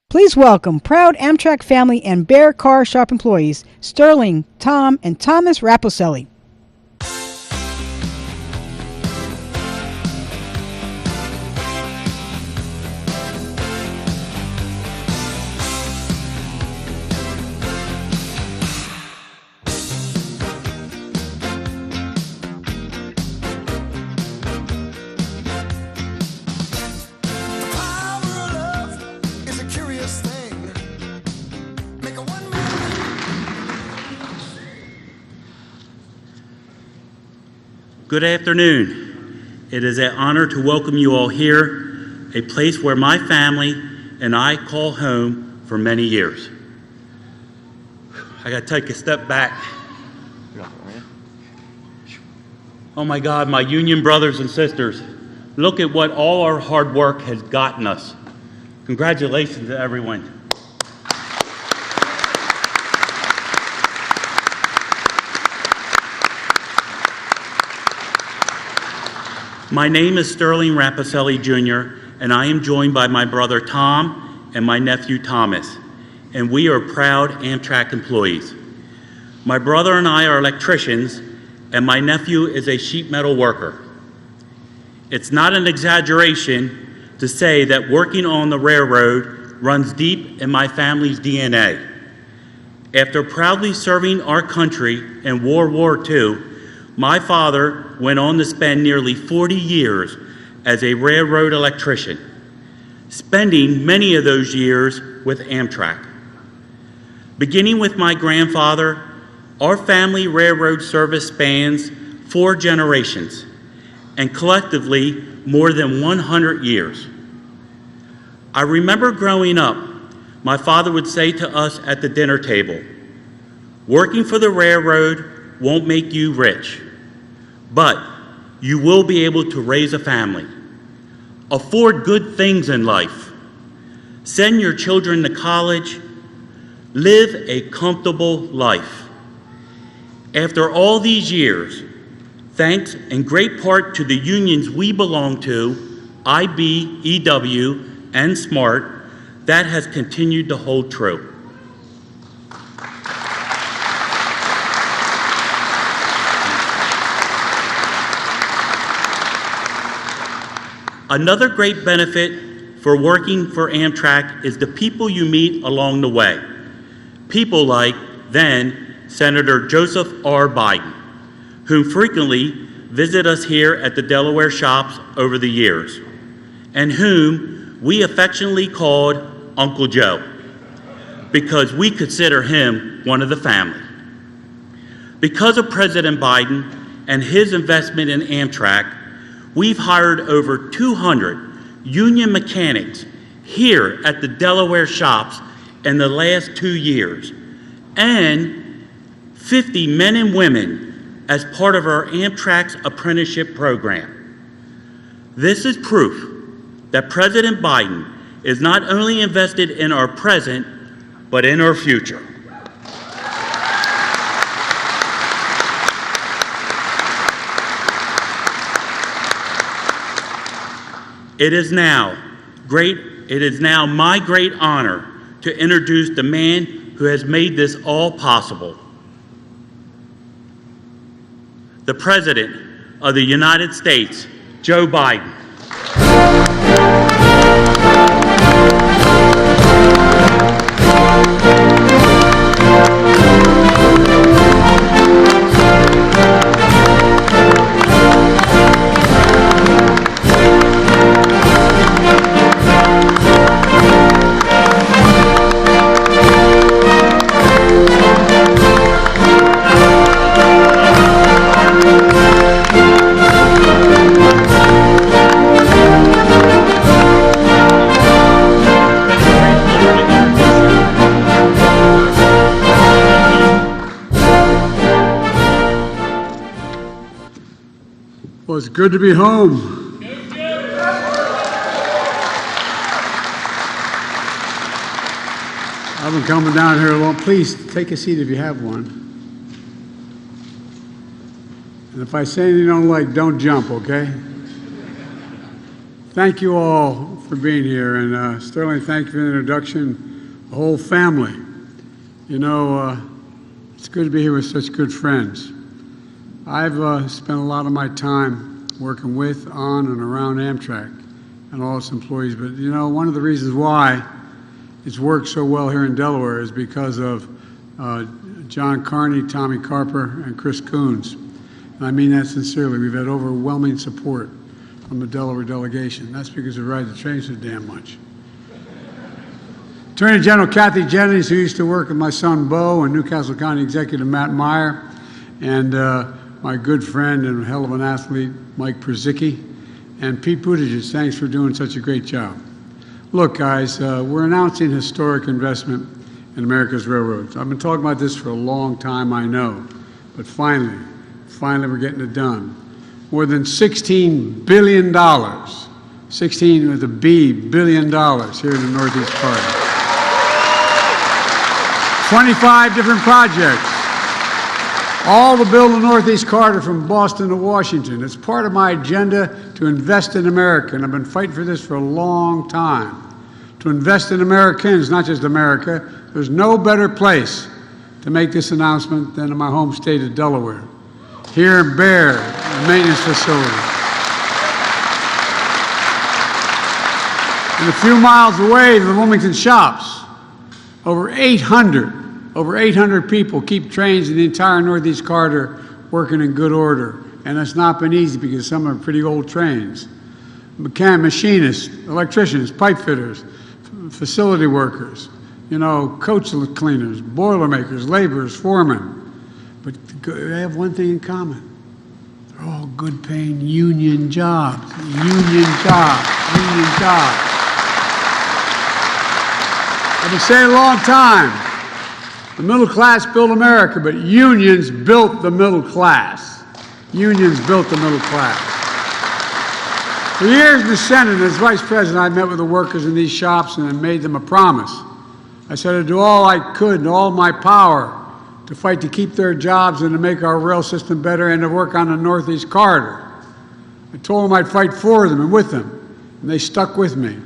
Please welcome proud Amtrak family and Bear Car Shop employees, Sterling, Tom, and Thomas Raposelli. Good afternoon. It is an honor to welcome you all here, a place where my family and I call home for many years. I gotta take a step back. Oh my God, my union brothers and sisters, look at what all our hard work has gotten us. Congratulations to everyone. My name is Sterling Raposelli Jr., and I am joined by my brother Tom and my nephew Thomas, and we are proud Amtrak employees. My brother and I are electricians, and my nephew is a sheet metal worker. It's not an exaggeration to say that working on the railroad runs deep in my family's DNA. After proudly serving our country in World War II, my father went on to spend nearly 40 years as a railroad electrician, spending many of those years with Amtrak. Beginning with my grandfather, our family railroad service spans 4 generations and collectively more than 100 years. I remember growing up, my father would say to us at the dinner table, "Working for the railroad won't make you rich, but you will be able to raise a family, afford good things in life, send your children to college, live a comfortable life." After all these years, thanks in great part to the unions we belong to, IB, EW, and SMART, that has continued to hold true. Another great benefit for working for Amtrak is the people you meet along the way. People like then Senator Joseph R. Biden, who frequently visit us here at the Delaware shops over the years, and whom we affectionately called Uncle Joe, because we consider him one of the family. Because of President Biden and his investment in Amtrak, we've hired over 200 union mechanics here at the Delaware shops in the last 2 years, and 50 men and women as part of our Amtrak's apprenticeship program. This is proof that President Biden is not only invested in our present, but in our future. It is now my great honor to introduce the man who has made this all possible. The President of the United States, Joe Biden. good to be home. I've been coming down here a long. Please take a seat if you have one. And if I say anything you don't like, don't jump, okay? Thank you all for being here. And Sterling, thank you for the introduction. The whole family. You know, it's good to be here with such good friends. I've spent a lot of my time working with, on, and around Amtrak and all its employees. But, you know, one of the reasons why it's worked so well here in Delaware is because of John Carney, Tommy Carper, and Chris Coons. And I mean that sincerely. We've had overwhelming support from the Delaware delegation. That's because we ride the train so damn much. Attorney General Kathy Jennings, who used to work with my son Bo, and Newcastle County Executive Matt Meyer, and my good friend and hell of an athlete, Mike Przicki, and Pete Buttigieg, thanks for doing such a great job. Look, guys, we're announcing historic investment in America's railroads. I've been talking about this for a long time, I know, but finally we're getting it done. More than $16 billion, 16 with a B, billion dollars here in the Northeast Corridor. 25 different projects, all to build the Northeast Corridor from Boston to Washington. It's part of my agenda to invest in America, and I've been fighting for this for a long time. To invest in Americans, not just America. There's no better place to make this announcement than in my home state of Delaware. Here in Bear, the maintenance facility. And a few miles away to the Wilmington shops, over 800 people keep trains in the entire Northeast Corridor working in good order. And it's not been easy because some are pretty old trains. Machinists, electricians, pipe fitters, facility workers, you know, coach cleaners, boilermakers, laborers, foremen. But they have one thing in common. They're all good paying union jobs. Union jobs. Union jobs. I've been saying a long time. The middle class built America, but unions built the middle class. Unions built the middle class. For years in the Senate, as Vice President, I met with the workers in these shops and I made them a promise. I said I'd do all I could and all my power to fight to keep their jobs and to make our rail system better and to work on the Northeast Corridor. I told them I'd fight for them and with them, and they stuck with me.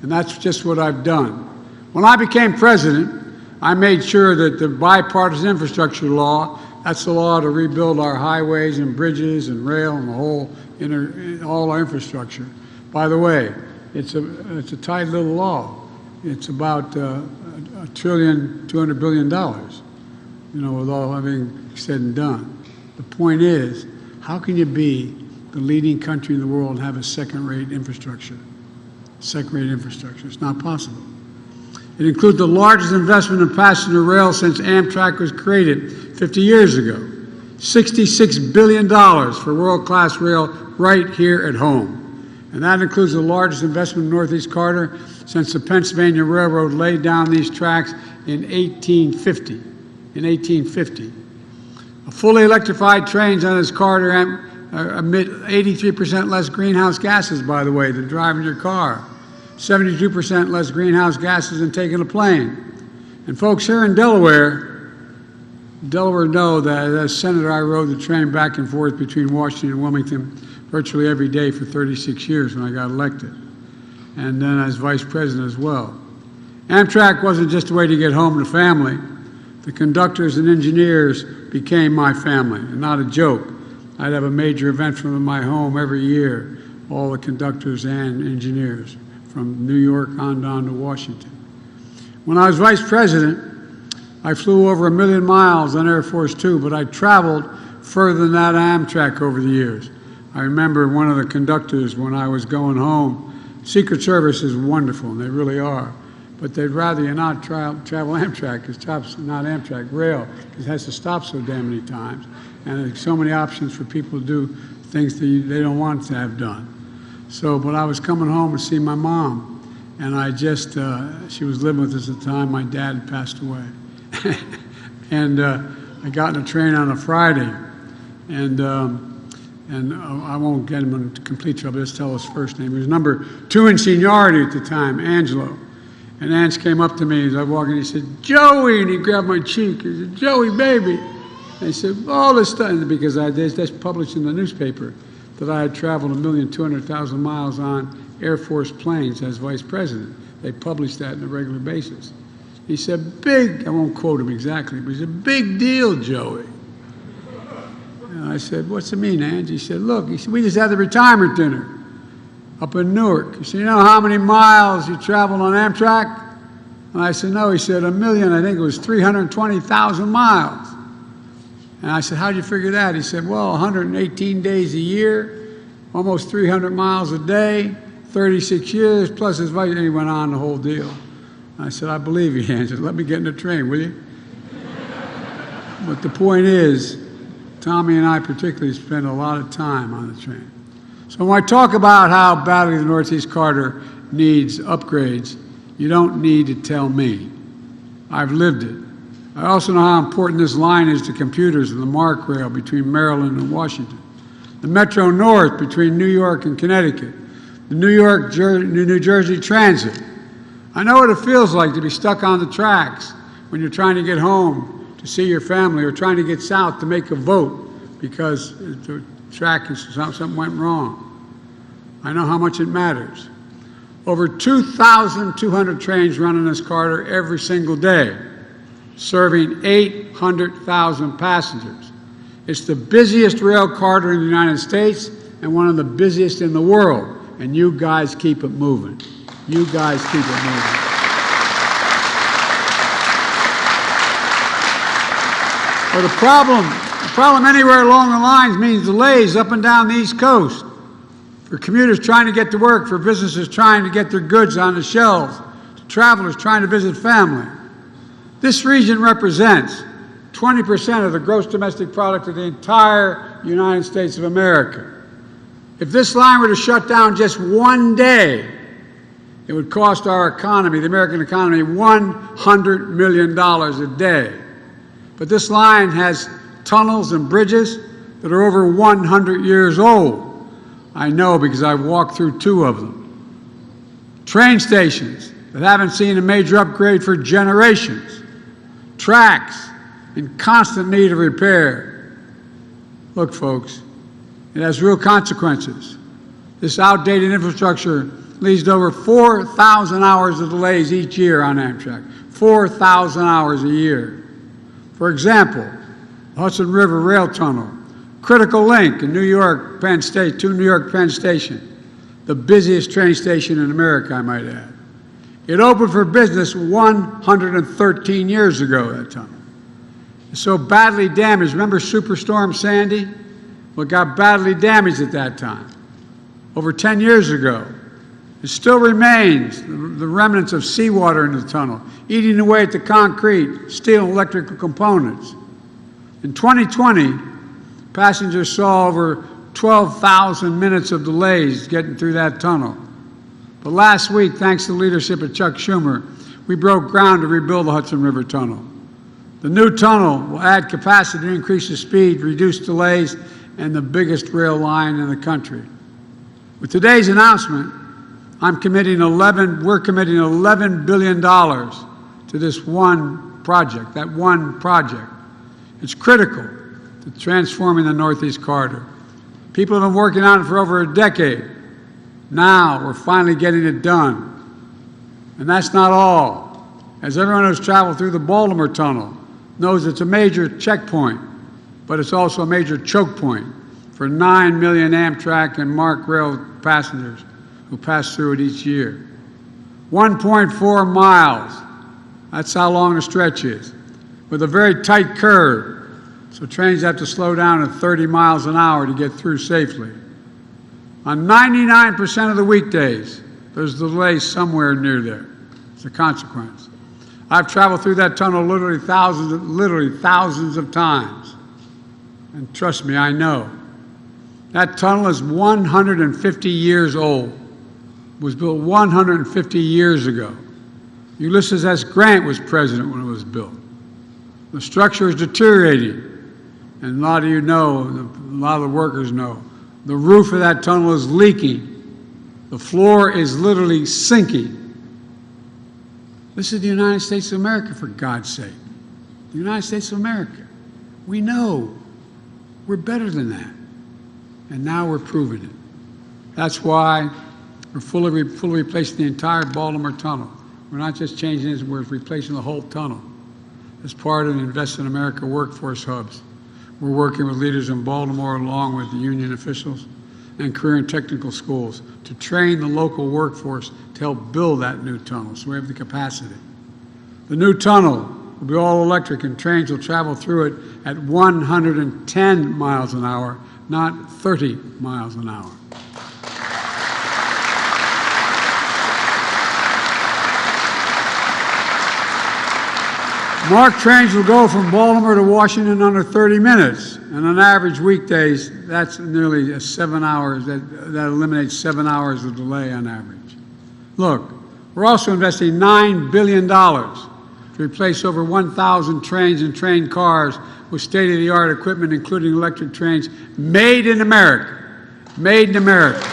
And that's just what I've done. When I became president, I made sure that the Bipartisan Infrastructure Law, that's the law to rebuild our highways and bridges and rail and the whole all our infrastructure. By the way, it's a tight little law. It's about $1.2 billion, you know, with all everything said and done. The point is, how can you be the leading country in the world and have a second-rate infrastructure? Second-rate infrastructure. It's not possible. It includes the largest investment in passenger rail since Amtrak was created 50 years ago. $66 billion for world-class rail right here at home. And that includes the largest investment in the Northeast Corridor since the Pennsylvania Railroad laid down these tracks in 1850. In 1850. Fully electrified trains on this corridor emit 83% less greenhouse gases, by the way, than driving your car. 72% less greenhouse gases than taking a plane. And folks here in Delaware know that as senator I rode the train back and forth between Washington and Wilmington virtually every day for 36 years when I got elected. And then as vice president as well. Amtrak wasn't just a way to get home to family. The conductors and engineers became my family, and not a joke. I'd have a major event from my home every year, all the conductors and engineers, from New York on down to Washington. When I was vice president, I flew over 1 million miles on Air Force Two, but I traveled further than that on Amtrak over the years. I remember one of the conductors when I was going home. Secret Service is wonderful, and they really are, but they'd rather you not travel Amtrak, because it's not Amtrak, rail, because it has to stop so damn many times, and there's so many options for people to do things that they don't want to have done. So, but I was coming home to see my mom, and I just, she was living with us at the time. My dad had passed away. And I got in a train on a Friday, and And I won't get him into complete trouble, just tell his first name. He was number 2 in seniority at the time, Angelo. And Ange came up to me as I walked in, he said, "Joey," and he grabbed my cheek. He said, "Joey, baby." And he said, "All this stuff," because that's published in the newspaper that I had traveled 1,200,000 miles on Air Force planes as vice president. They published that on a regular basis. He said, "Big," I won't quote him exactly, but he said, "Big deal, Joey." And I said, "What's it mean, Ange?" He said, "Look," he said, "we just had the retirement dinner up in Newark." He said, "You know how many miles you traveled on Amtrak?" And I said, "No." He said, 1,000,000, I think it was 320,000 miles. And I said, "How'd you figure that?" He said, "Well, 118 days a year, almost 300 miles a day, 36 years, plus his wife," and he went on the whole deal. And I said, "I believe you, Ange. Let me get in the train, will you?" But the point is, Tommy and I particularly spend a lot of time on the train. So when I talk about how badly the Northeast Corridor needs upgrades, you don't need to tell me. I've lived it. I also know how important this line is to computers and the MARC rail between Maryland and Washington. The Metro North between New York and Connecticut. The New Jersey Transit. I know what it feels like to be stuck on the tracks when you're trying to get home to see your family or trying to get south to make a vote because the track something went wrong. I know how much it matters. Over 2,200 trains run in this corridor every single day, serving 800,000 passengers. It's the busiest rail corridor in the United States and one of the busiest in the world. And you guys keep it moving. You guys keep it moving. Well, the problem anywhere along the lines means delays up and down the East Coast. For commuters trying to get to work, for businesses trying to get their goods on the shelves, to travelers trying to visit family. This region represents 20% of the gross domestic product of the entire United States of America. If this line were to shut down just one day, it would cost our economy, the American economy, $100 million a day. But this line has tunnels and bridges that are over 100 years old. I know because I've walked through 2 of them. Train stations that haven't seen a major upgrade for generations. Tracks in constant need of repair. Look, folks, it has real consequences. This outdated infrastructure leads to over 4,000 hours of delays each year on Amtrak. 4,000 hours a year. For example, the Hudson River Rail Tunnel, critical link in New York Penn Station, to New York Penn Station, the busiest train station in America, I might add. It opened for business 113 years ago, that tunnel. It's so badly damaged. Remember Superstorm Sandy? Well, it got badly damaged at that time, over 10 years ago. It still remains the remnants of seawater in the tunnel, eating away at the concrete, steel, and electrical components. In 2020, passengers saw over 12,000 minutes of delays getting through that tunnel. But last week, thanks to the leadership of Chuck Schumer, we broke ground to rebuild the Hudson River Tunnel. The new tunnel will add capacity to increase the speed, reduce delays, and the biggest rail line in the country. With today's announcement, we're committing $11 billion to this one project, that one project. It's critical to transforming the Northeast Corridor. People have been working on it for over a decade. Now we're finally getting it done. And that's not all. As everyone who's traveled through the Baltimore Tunnel knows, it's a major checkpoint, but it's also a major choke point for 9 million Amtrak and MARC rail passengers who pass through it each year. 1.4 miles, that's how long the stretch is, with a very tight curve, so trains have to slow down at 30 miles an hour to get through safely. On 99% of the weekdays, there's a delay somewhere near there. It's a consequence. I've traveled through that tunnel literally thousands of times. And trust me, I know. That tunnel is 150 years old. It was built 150 years ago. Ulysses S. Grant was president when it was built. The structure is deteriorating. And a lot of you know, a lot of the workers know, The roof of that tunnel is leaking. The floor is literally sinking. This is the United States of America, for God's sake. The United States of America. We know we're better than that. And now we're proving it. That's why we're fully replacing the entire Baltimore tunnel. We're not just changing it, we're replacing the whole tunnel. As part of the Invest in America workforce hubs, we're working with leaders in Baltimore along with the union officials and career and technical schools to train the local workforce to help build that new tunnel so we have the capacity. The new tunnel will be all electric and trains will travel through it at 110 miles an hour, not 30 miles an hour. MARC trains will go from Baltimore to Washington under 30 minutes, and on average weekdays, that's nearly 7 hours. That eliminates 7 hours of delay on average. Look, we're also investing $9 billion to replace over 1,000 trains and train cars with state-of-the-art equipment, including electric trains, made in America. Made in America.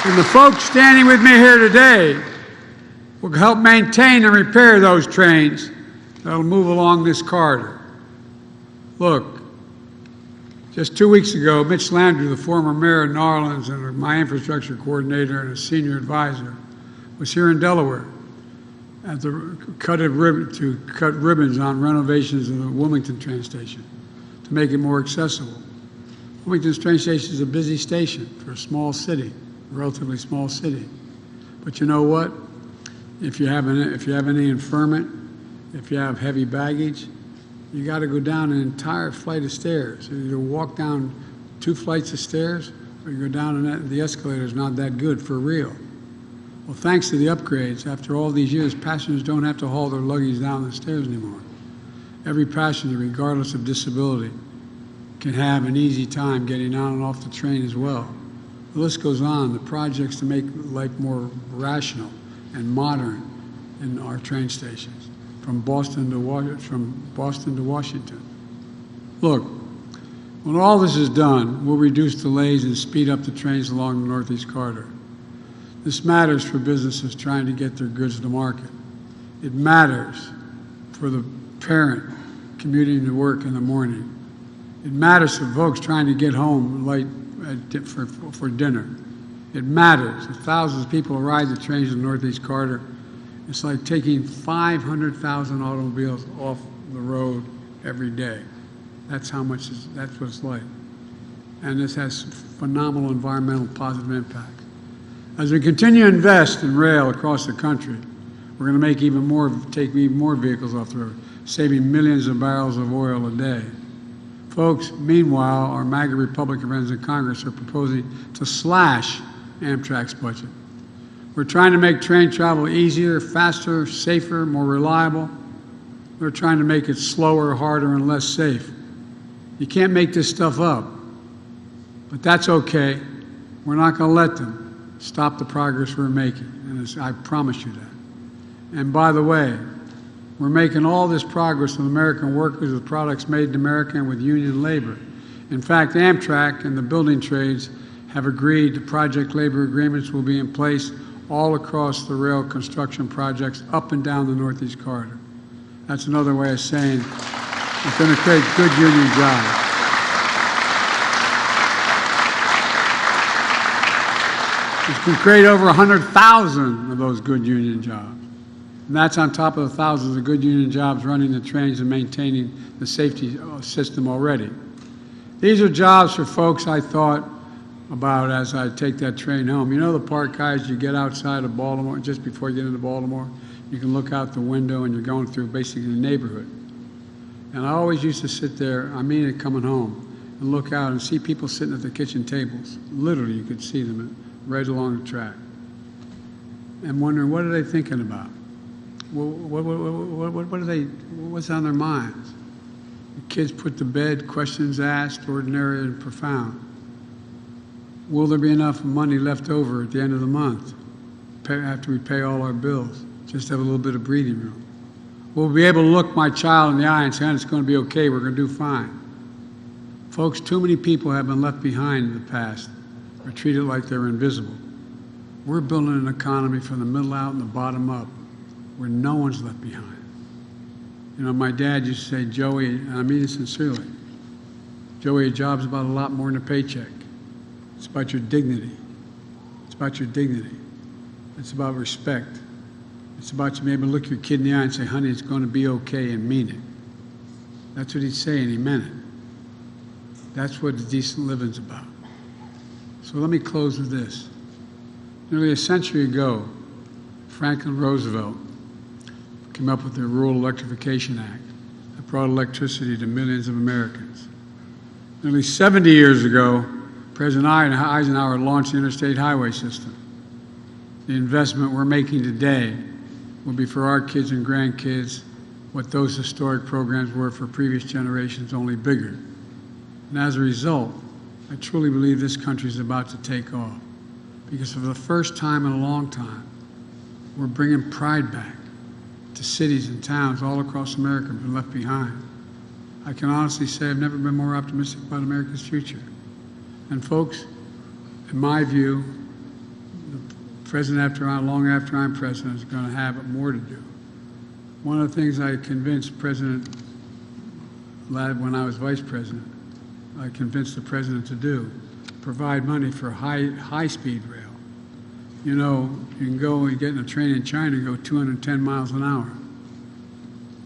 And the folks standing with me here today will help maintain and repair those trains that'll move along this corridor. Look, just 2 weeks ago, Mitch Landrieu, the former mayor of New Orleans and my infrastructure coordinator and a senior advisor, was here in Delaware at the cut ribbons on renovations of the Wilmington train station to make it more accessible. Wilmington train station is a busy station for a small city, a relatively small city. But you know what? If you have any infirmment, if you have heavy baggage, you got to go down an entire flight of stairs. You either walk down 2 flights of stairs, or you go down and the escalator is not that good for real. Well, thanks to the upgrades, after all these years, passengers don't have to haul their luggage down the stairs anymore. Every passenger, regardless of disability, can have an easy time getting on and off the train as well. The list goes on. The projects to make life more rational and modern in our train stations, from Boston to Washington. Look, when all this is done, we'll reduce delays and speed up the trains along the Northeast Corridor. This matters for businesses trying to get their goods to market. It matters for the parent commuting to work in the morning. It matters for folks trying to get home late for dinner. It matters. If thousands of people ride the trains in the Northeast Corridor, it's like taking 500,000 automobiles off the road every day. That's what it's like. And this has phenomenal environmental positive impact. As we continue to invest in rail across the country, we're going to take even more vehicles off the road, saving millions of barrels of oil a day. Folks, meanwhile, our MAGA Republican friends in Congress are proposing to slash Amtrak's budget. We're trying to make train travel easier, faster, safer, more reliable. They're trying to make it slower, harder, and less safe. You can't make this stuff up. But that's okay. We're not going to let them stop the progress we're making. And I promise you that. And by the way, we're making all this progress with American workers with products made in America and with union labor. In fact, Amtrak and the building trades have agreed that project labor agreements will be in place all across the rail construction projects up and down the Northeast Corridor. That's another way of saying it's going to create good union jobs. It's going to create over 100,000 of those good union jobs. And that's on top of the thousands of good union jobs running the trains and maintaining the safety system already. These are jobs for folks I thought about as I take that train home. You know the park guys, you get outside of Baltimore, just before you get into Baltimore, you can look out the window and you're going through basically the neighborhood. And I always used to sit there, I mean it coming home, and look out and see people sitting at the kitchen tables. Literally, you could see them right along the track. And wondering, what are they thinking about? What's on their minds? The kids put to bed, questions asked, ordinary and profound. Will there be enough money left over at the end of the month after we pay all our bills? Just have a little bit of breathing room. we'll be able to look my child in the eye and say, it's going to be okay, we're going to do fine. Folks, too many people have been left behind in the past or treated like they're invisible. We're building an economy from the middle out and the bottom up where no one's left behind. You know, my dad used to say, Joey, and I mean it sincerely, Joey, a job's about a lot more than a paycheck. It's about your dignity. It's about your dignity. It's about respect. It's about you being able to look your kid in the eye and say, honey, it's going to be okay, and mean it. That's what he'd say, and he meant it. That's what decent living's about. So let me close with this. Nearly a century ago, Franklin Roosevelt came up with the Rural Electrification Act that brought electricity to millions of Americans. Nearly 70 years ago, President Eisenhower launched the interstate highway system. The investment we're making today will be for our kids and grandkids what those historic programs were for previous generations, only bigger. And as a result, I truly believe this country is about to take off. Because for the first time in a long time, we're bringing pride back to cities and towns all across America that have been left behind. I can honestly say I've never been more optimistic about America's future. And folks, in my view, the president long after I'm president is going to have more to do. One of the things I convinced President Ladd when I was vice president, I convinced the president to do, provide money for high-speed rail. You know, you can go and get in a train in China and go 210 miles an hour.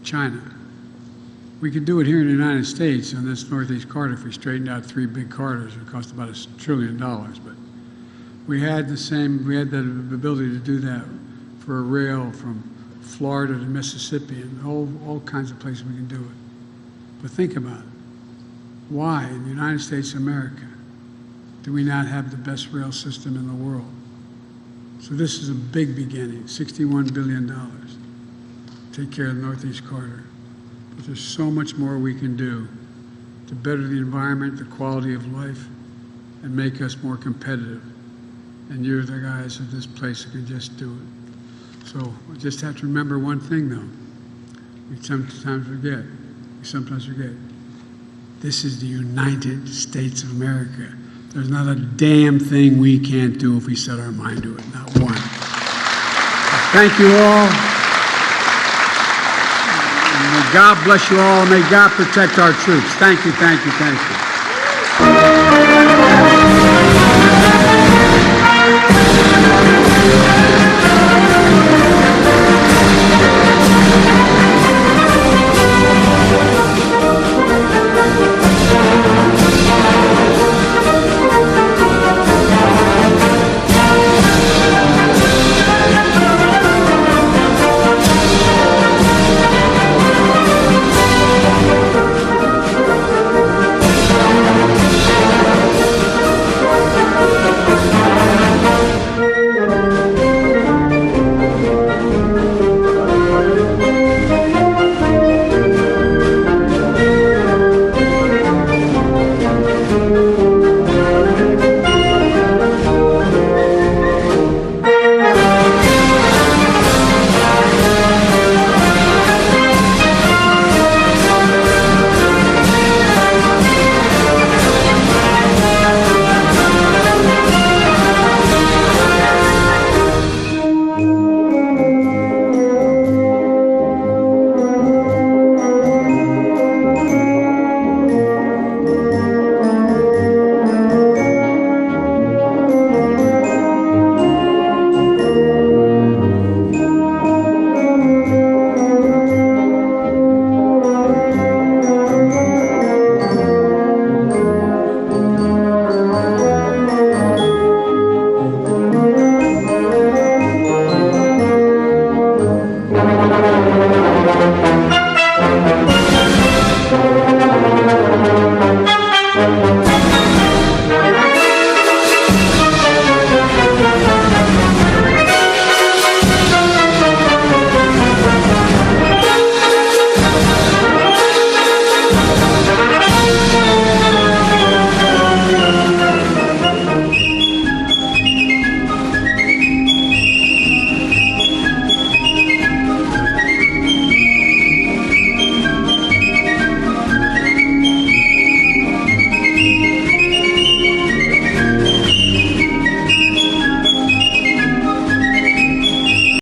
China. We could do it here in the United States on this Northeast corridor if we straightened out 3 big corridors. It would cost about $1 trillion. But we had the ability to do that for a rail from Florida to Mississippi and all kinds of places we can do it. But think about it. Why, in the United States of America, do we not have the best rail system in the world? So this is a big beginning, $61 billion to take care of the Northeast corridor. But there's so much more we can do to better the environment, the quality of life, and make us more competitive. And you're the guys of this place who can just do it. So we just have to remember one thing, though. We sometimes forget. This is the United States of America. There's not a damn thing we can't do if we set our mind to it, not one. Thank you all. And may God bless you all. May God protect our troops. Thank you, thank you, thank you.